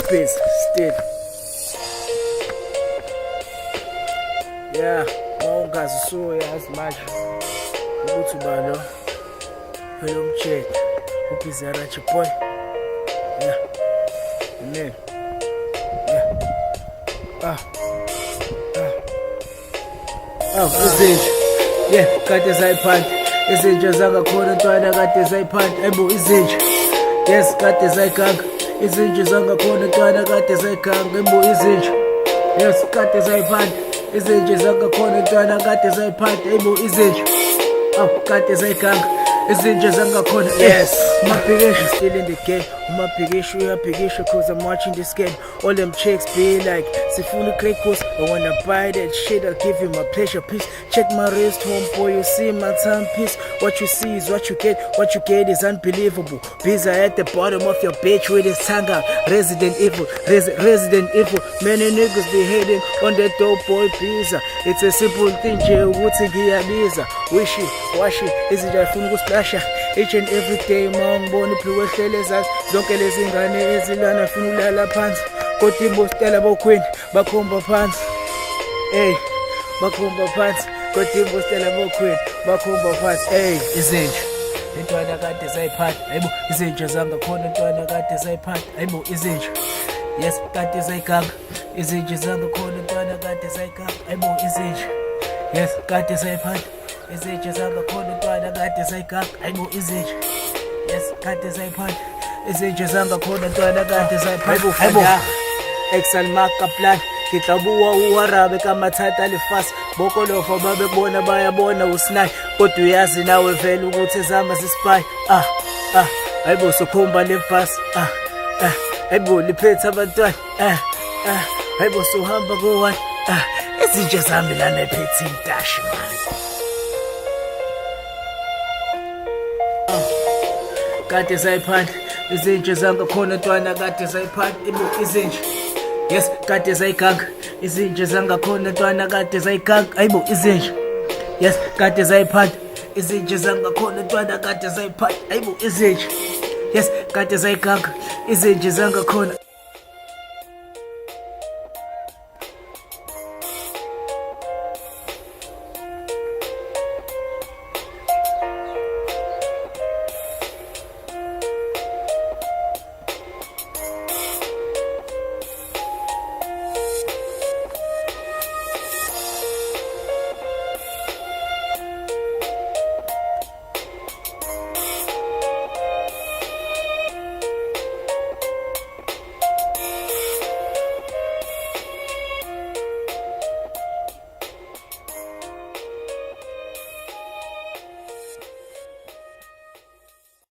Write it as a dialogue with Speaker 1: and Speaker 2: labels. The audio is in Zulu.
Speaker 1: busy still. Yeah, mawungaziyazi manje ukuthi uba lo phela umtshela ubhizi arachi boy. Yeah, amen. Izinja, yeah, kade zayiphanda izinja zangakhona ntwana kade zayiphanda ayibo izinja, yes kade zayiganga izinja zangakhona ntwana kade zayiganga ayibo izinja, yes kade zayiphanda izinja zangakhona ntwana kade zayiphanda ayibo izinja, kade zayiganga izinja zangakhona. Yes, umabhikisho still in the game. Umabhikisho uyabhikisha cause I'm watching this game. All them chicks be like sifuna crack cause I wanna buy that shit, I'll give you my pleasure piece. Check my wrist homeboy, you see my timepiece. What you see is what you get is unbelievable. Busy at the bottom of your bitch with his tongue out. Resident Evil, Resident Evil. Many niggas be hating on that dope boy pizza. It's a simple thing, Jay ukuthi ngiyabiza. Wish it, wash it, izinja ifuna ukusplasha each and every day. Mawungibona uphiwe ehlele zazi zonke lezi ngane ezilana ifuna ulala phansi kodwa imbostela bokhweni bakhomba phansi. Hey, bakhomba phansi kodwa imbostela bokhweni bakhomba phansi. Hey, izinja intwana kade zayiphanda ayibo izinja zangakhona intwana kade zayiphanda ayibo izinja, yes kade zayiganga izinja zangakhona intwana kade zayiganga ayibo izinja, yes kade zayiphanda izinja zangakhona intwana kade zayiganga ayibo izinja, yes kade zayiphanda izinja zangakhona intwana kade zayiphanda ayibo. Exal Kaplan ngitlabuwa uwarabe kamathatha lifasi bokolofa babekubona bayabona usinayi kodwa uyazi nawe vele ukuthi ezama zisipayi. Ayibo sokhomba lebhasi ayibo liphethe abantwana ayibo sohamba ko-one izinja zami lana ephethe intashi mani. Kade zayiphanda izinja zangakhona ntwana kade zayiphanda ibo izinja, yes kade zayiganga izinja zangakhona ntwana kade zayiganga ayibo izinja, yes kade zayiphanda izinja zangakhona ntwana kade zayiphanda ayibo izinja, yes kade zayiganga izinja zangakhona